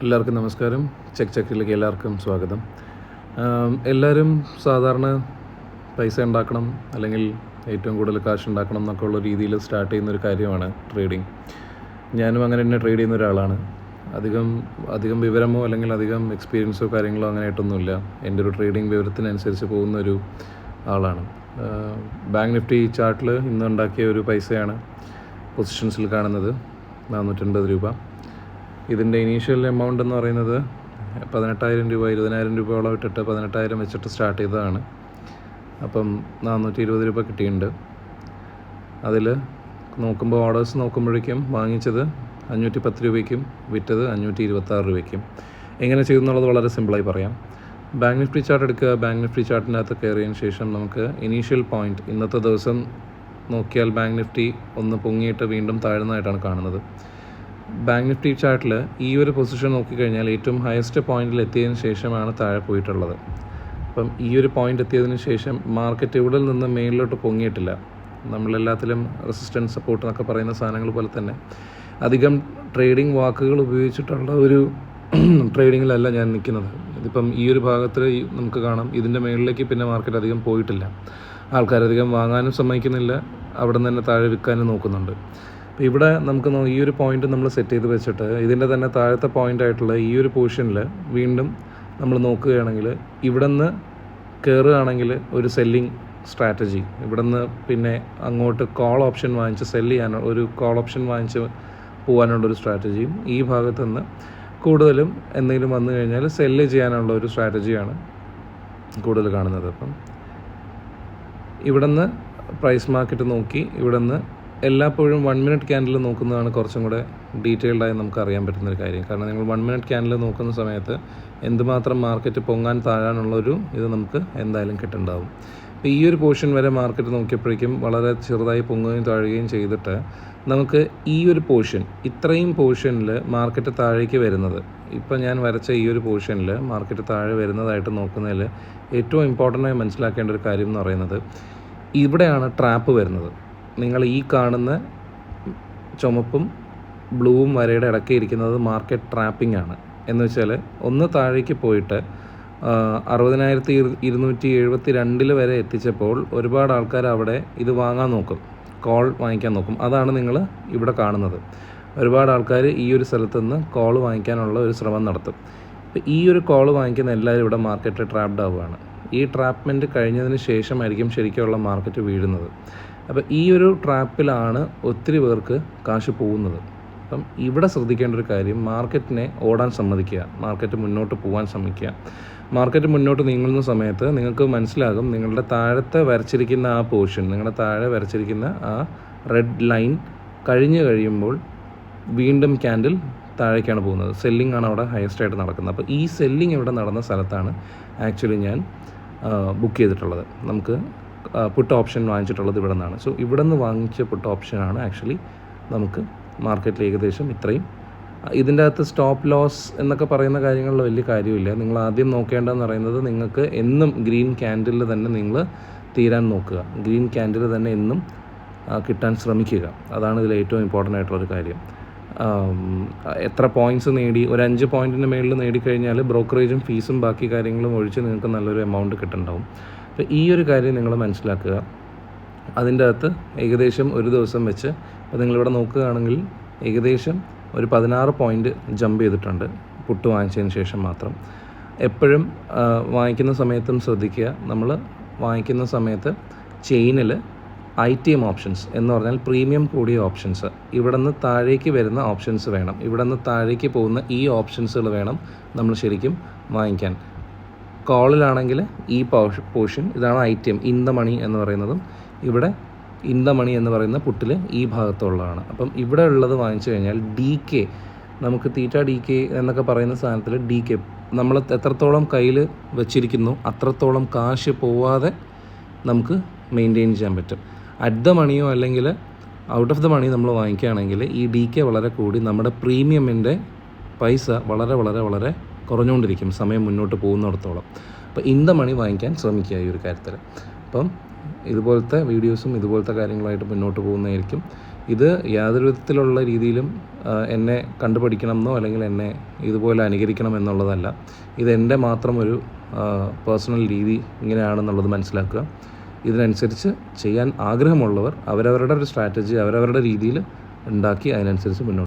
എല്ലാവർക്കും നമസ്കാരം. ചെക്കിലേക്ക് എല്ലാവർക്കും സ്വാഗതം. എല്ലാവരും സാധാരണ പൈസ ഉണ്ടാക്കണം അല്ലെങ്കിൽ ഏറ്റവും കൂടുതൽ കാശ് ഉണ്ടാക്കണം എന്നൊക്കെ ഉള്ള രീതിയിൽ സ്റ്റാർട്ട് ചെയ്യുന്നൊരു കാര്യമാണ് ട്രേഡിങ്. ഞാനും അങ്ങനെ തന്നെ ട്രേഡ് ചെയ്യുന്ന ഒരാളാണ്. അധികം വിവരമോ അല്ലെങ്കിൽ അധികം എക്സ്പീരിയൻസോ കാര്യങ്ങളോ അങ്ങനെയായിട്ടൊന്നുമില്ല. എൻ്റെ ഒരു ട്രേഡിങ് വിവരത്തിനനുസരിച്ച് പോകുന്നൊരു ആളാണ്. ബാങ്ക് നിഫ്റ്റി ചാർട്ടിൽ ഇന്ന് ഉണ്ടാക്കിയ ഒരു പൈസയാണ് പൊസിഷൻസിൽ കാണുന്നത്, 480 രൂപ. ഇതിൻ്റെ ഇനീഷ്യൽ എമൗണ്ട് എന്ന് പറയുന്നത് 18,000 രൂപ, 20,000 രൂപയോളം ഇട്ടിട്ട് 18,000 വെച്ചിട്ട് സ്റ്റാർട്ട് ചെയ്തതാണ്. അപ്പം 420 രൂപ കിട്ടിയിട്ടുണ്ട്. അതിൽ നോക്കുമ്പോൾ ഓർഡേഴ്സ് നോക്കുമ്പോഴേക്കും വാങ്ങിച്ചത് 510 രൂപയ്ക്കും വിറ്റത് 526 രൂപയ്ക്കും. എങ്ങനെ ചെയ്തെന്നുള്ളത് വളരെ സിമ്പിളായി പറയാം. ബാങ്ക് നിഫ്റ്റി ചാർട്ട് എടുക്കുക. ബാങ്ക് നിഫ്റ്റി ചാർട്ടിൻ്റെ അകത്ത് കയറിയതിന് ശേഷം നമുക്ക് ഇനീഷ്യൽ പോയിൻറ്റ് ഇന്നത്തെ ദിവസം നോക്കിയാൽ ബാങ്ക് നിഫ്റ്റി ഒന്ന് പൊങ്ങിയിട്ട് വീണ്ടും താഴ്ന്നതായിട്ടാണ് കാണുന്നത്. ബാങ്ക് നിഫ്റ്റി ചാർട്ടിൽ ഈ ഒരു പൊസിഷൻ നോക്കിക്കഴിഞ്ഞാൽ ഏറ്റവും ഹയസ്റ്റ് പോയിന്റിൽ എത്തിയതിന് ശേഷമാണ് താഴെ പോയിട്ടുള്ളത്. അപ്പം ഈ ഒരു പോയിന്റ് എത്തിയതിന് ശേഷം മാർക്കറ്റ് ഇവിടെ നിന്ന് മേളിലോട്ട് പൊങ്ങിയിട്ടില്ല. നമ്മളെല്ലാത്തിലും റെസിസ്റ്റൻസ് സപ്പോർട്ട് എന്നൊക്കെ പറയുന്ന സാധനങ്ങൾ പോലെ തന്നെ അധികം ട്രേഡിംഗ് വാക്കുകൾ ഉപയോഗിച്ചിട്ടുള്ള ഒരു ട്രേഡിങ്ങിലല്ല ഞാൻ നിൽക്കുന്നത്. ഇതിപ്പം ഈ ഒരു ഭാഗത്തിൽ നമുക്ക് കാണാം, ഇതിൻ്റെ മേളിലേക്ക് പിന്നെ മാർക്കറ്റ് അധികം പോയിട്ടില്ല. ആൾക്കാരധികം വാങ്ങാനും സമ്മതിക്കുന്നില്ല, അവിടെ നിന്ന് തന്നെ താഴെ വിൽക്കാനും നോക്കുന്നുണ്ട്. അപ്പോൾ ഇവിടെ നമുക്ക് ഈ ഒരു പോയിന്റ് നമ്മൾ സെറ്റ് ചെയ്ത് വെച്ചിട്ട് ഇതിൻ്റെ തന്നെ താഴത്തെ പോയിൻ്റ് ആയിട്ടുള്ള ഈ ഒരു പൊസിഷനിൽ വീണ്ടും നമ്മൾ നോക്കുകയാണെങ്കിൽ ഇവിടെ നിന്ന് കയറുകയാണെങ്കിൽ ഒരു സെല്ലിങ് സ്ട്രാറ്റജി, ഇവിടെ നിന്ന് പിന്നെ അങ്ങോട്ട് കോൾ ഓപ്ഷൻ വാങ്ങിച്ച് സെല്ല് ചെയ്യാനുള്ള ഒരു കോൾ ഓപ്ഷൻ വാങ്ങിച്ച് പോകാനുള്ളൊരു സ്ട്രാറ്റജിയും, ഈ ഭാഗത്തു നിന്ന് കൂടുതലും എന്തെങ്കിലും വന്നു കഴിഞ്ഞാൽ സെല്ല് ചെയ്യാനുള്ള ഒരു സ്ട്രാറ്റജിയാണ് കൂടുതൽ കാണുന്നത്. അപ്പം ഇവിടെ നിന്ന് പ്രൈസ് മാർക്കറ്റ് നോക്കി ഇവിടെ നിന്ന് എല്ലായ്പ്പോഴും 1 മിനിറ്റ് ക്യാൻഡിൽ നോക്കുന്നതാണ് കുറച്ചും കൂടെ ഡീറ്റെയിൽഡായി നമുക്ക് അറിയാൻ പറ്റുന്നൊരു കാര്യം. കാരണം നിങ്ങൾ 1 മിനിറ്റ് ക്യാൻഡിൽ നോക്കുന്ന സമയത്ത് എന്തുമാത്രം മാർക്കറ്റ് പൊങ്ങാൻ താഴാനുള്ളൊരു ഇത് നമുക്ക് എന്തായാലും കിട്ടുന്നുണ്ടാവും. അപ്പോൾ ഈ ഒരു പോർഷൻ വരെ മാർക്കറ്റ് നോക്കിയപ്പോഴേക്കും വളരെ ചെറുതായി പൊങ്ങുകയും താഴുകയും ചെയ്തിട്ട് നമുക്ക് ഈ ഒരു പോർഷൻ, ഇത്രയും പോർഷനിൽ മാർക്കറ്റ് താഴേക്ക് വരുന്നത്, ഇപ്പോൾ ഞാൻ വരച്ച ഈ ഒരു പോർഷനിൽ മാർക്കറ്റ് താഴെ വരുന്നതായിട്ട് നോക്കുന്നതിൽ ഏറ്റവും ഇമ്പോർട്ടൻ്റായി മനസ്സിലാക്കേണ്ട ഒരു കാര്യം എന്ന് പറയുന്നത് ഇവിടെയാണ് ട്രാപ്പ് വരുന്നത്. നിങ്ങൾ ഈ കാണുന്ന ചുമപ്പും ബ്ലൂവും വരയുടെ ഇടയ്ക്ക് ഇരിക്കുന്നത് മാർക്കറ്റ് ട്രാപ്പിംഗ് ആണ്. എന്ന് വെച്ചാൽ ഒന്ന് താഴേക്ക് പോയിട്ട് 60,272 വരെ എത്തിച്ചപ്പോൾ ഒരുപാട് ആൾക്കാർ അവിടെ ഇത് വാങ്ങാൻ നോക്കും, കോൾ വാങ്ങിക്കാൻ നോക്കും. അതാണ് നിങ്ങൾ ഇവിടെ കാണുന്നത്. ഒരുപാട് ആൾക്കാർ ഈ ഒരു സ്ഥലത്ത് നിന്ന് കോൾ വാങ്ങിക്കാനുള്ള ഒരു ശ്രമം നടത്തും. അപ്പോൾ ഈ ഒരു കോൾ വാങ്ങിക്കുന്ന എല്ലാവരും ഇവിടെ മാർക്കറ്റ് ട്രാപ്ഡ് ആവുകയാണ്. ഈ ട്രാപ്മെൻറ്റ് കഴിഞ്ഞതിന് ശേഷമായിരിക്കും ശരിക്കുള്ള മാർക്കറ്റ് വീഴുന്നത്. അപ്പോൾ ഈ ഒരു ട്രാപ്പിലാണ് ഒത്തിരി പേർക്ക് കാശ് പോകുന്നത്. അപ്പം ഇവിടെ ശ്രദ്ധിക്കേണ്ട ഒരു കാര്യം, മാർക്കറ്റിനെ ഓടാൻ സമ്മതിക്കുക, മാർക്കറ്റ് മുന്നോട്ട് പോകാൻ ശ്രമിക്കുക. മാർക്കറ്റ് മുന്നോട്ട് നീങ്ങുന്ന സമയത്ത് നിങ്ങൾക്ക് മനസ്സിലാകും, നിങ്ങളുടെ താഴത്തെ വരച്ചിരിക്കുന്ന ആ പോർഷൻ, നിങ്ങളുടെ താഴെ വരച്ചിരിക്കുന്ന ആ റെഡ് ലൈൻ കഴിഞ്ഞ് കഴിയുമ്പോൾ വീണ്ടും ക്യാൻഡിൽ താഴേക്കാണ് പോകുന്നത്. സെല്ലിംഗ് ആണ് അവിടെ ഹയസ്റ്റ് ആയിട്ട് നടക്കുന്നത്. അപ്പോൾ ഈ സെല്ലിംഗ് ഇവിടെ നടന്ന സ്ഥലത്താണ് ആക്ച്വലി ഞാൻ ബുക്ക് ചെയ്തിട്ടുള്ളത്. നമുക്ക് പുട്ട് ഓപ്ഷൻ വാങ്ങിച്ചിട്ടുള്ളത് ഇവിടെ നിന്നാണ്. സോ ഇവിടെ നിന്ന് വാങ്ങിച്ച പുട്ട് ഓപ്ഷനാണ് ആക്ച്വലി നമുക്ക് മാർക്കറ്റിൽ ഏകദേശം ഇത്രയും. ഇതിൻ്റെ അകത്ത് സ്റ്റോപ്പ് ലോസ് എന്നൊക്കെ പറയുന്ന കാര്യങ്ങളിൽ വലിയ കാര്യമില്ല. നിങ്ങൾ ആദ്യം നോക്കേണ്ടതെന്ന് പറയുന്നത്, നിങ്ങൾക്ക് എന്നും ഗ്രീൻ ക്യാൻഡിൽ തന്നെ നിങ്ങൾ തീരാൻ നോക്കുക. ഗ്രീൻ ക്യാൻഡിൽ തന്നെ എന്നും കിട്ടാൻ ശ്രമിക്കുക. അതാണ് ഇതിൽ ഏറ്റവും ഇമ്പോർട്ടൻ്റ് ആയിട്ടുള്ളൊരു കാര്യം. എത്ര പോയിൻറ്റ്സ് നേടി, ഒരു 5 പോയിൻറ്റിന് മേളിൽ നേടിക്കഴിഞ്ഞാൽ ബ്രോക്കറേജും ഫീസും ബാക്കി കാര്യങ്ങളും ഒഴിച്ച് നിങ്ങൾക്ക് നല്ലൊരു എമൗണ്ട് കിട്ടുന്നുണ്ടാവും. അപ്പോൾ ഈ ഒരു കാര്യം നിങ്ങൾ മനസ്സിലാക്കുക. അതിൻ്റെ അകത്ത് ഏകദേശം ഒരു ദിവസം വെച്ച്, അപ്പോൾ നിങ്ങളിവിടെ നോക്കുകയാണെങ്കിൽ ഏകദേശം ഒരു 16 പോയിൻറ്റ് ജമ്പ് ചെയ്തിട്ടുണ്ട് പുട്ട് വാങ്ങിച്ചതിന് ശേഷം മാത്രം. എപ്പോഴും വാങ്ങിക്കുന്ന സമയത്തും ശ്രദ്ധിക്കുക, നമ്മൾ വാങ്ങിക്കുന്ന സമയത്ത് ചെയിനിൽ ITM ഓപ്ഷൻസ് എന്ന് പറഞ്ഞാൽ പ്രീമിയം കൂടിയ ഓപ്ഷൻസ്, ഇവിടെ നിന്ന് താഴേക്ക് വരുന്ന ഓപ്ഷൻസ് വേണം. ഇവിടെ നിന്ന് താഴേക്ക് പോകുന്ന ഈ ഓപ്ഷൻസുകൾ വേണം നമ്മൾ ശരിക്കും വാങ്ങിക്കാൻ. കോളിലാണെങ്കിൽ ഈ പോർഷൻ, ഇതാണ് ITM, ഇൻ ദ മണി എന്ന് പറയുന്നതും, ഇവിടെ ഇൻ ദ മണി എന്ന് പറയുന്ന പുട്ടിൽ ഈ ഭാഗത്തുള്ളതാണ്. അപ്പം ഇവിടെ ഉള്ളത് വാങ്ങിച്ചു കഴിഞ്ഞാൽ DK, നമുക്ക് DK എന്നൊക്കെ പറയുന്ന സാധനത്തിൽ DK നമ്മൾ എത്രത്തോളം കയ്യിൽ വെച്ചിരിക്കുന്നു അത്രത്തോളം കാശ് പോവാതെ നമുക്ക് മെയിൻറ്റെയിൻ ചെയ്യാൻ പറ്റും. അറ്റ് ദ മണിയോ അല്ലെങ്കിൽ ഔട്ട് ഓഫ് ദ മണി നമ്മൾ വാങ്ങിക്കുകയാണെങ്കിൽ ഈ DK വളരെ കൂടി നമ്മുടെ പ്രീമിയമിൻ്റെ പൈസ വളരെ വളരെ വളരെ കുറഞ്ഞുകൊണ്ടിരിക്കും സമയം മുന്നോട്ട് പോകുന്നിടത്തോളം. അപ്പോൾ ഇൻ ദ മണി വാങ്ങിക്കാൻ ശ്രമിക്കുക ഈ ഒരു കാര്യത്തിൽ. അപ്പം ഇതുപോലത്തെ വീഡിയോസും ഇതുപോലത്തെ കാര്യങ്ങളായിട്ട് മുന്നോട്ട് പോകുന്നതായിരിക്കും. ഇത് യാതൊരു വിധത്തിലുള്ള രീതിയിലും എന്നെ കണ്ടുപഠിക്കണം എന്നോ അല്ലെങ്കിൽ എന്നെ ഇതുപോലെ അനുകരിക്കണം എന്നുള്ളതല്ല. ഇതെൻ്റെ മാത്രം ഒരു പേഴ്സണൽ രീതി ഇങ്ങനെയാണെന്നുള്ളത് മനസ്സിലാക്കുക. ഇതിനനുസരിച്ച് ചെയ്യാൻ ആഗ്രഹമുള്ളവർ അവരവരുടെ ഒരു സ്ട്രാറ്റജി അവരവരുടെ രീതിയിൽ ഉണ്ടാക്കി അതിനനുസരിച്ച് മുന്നോട്ട്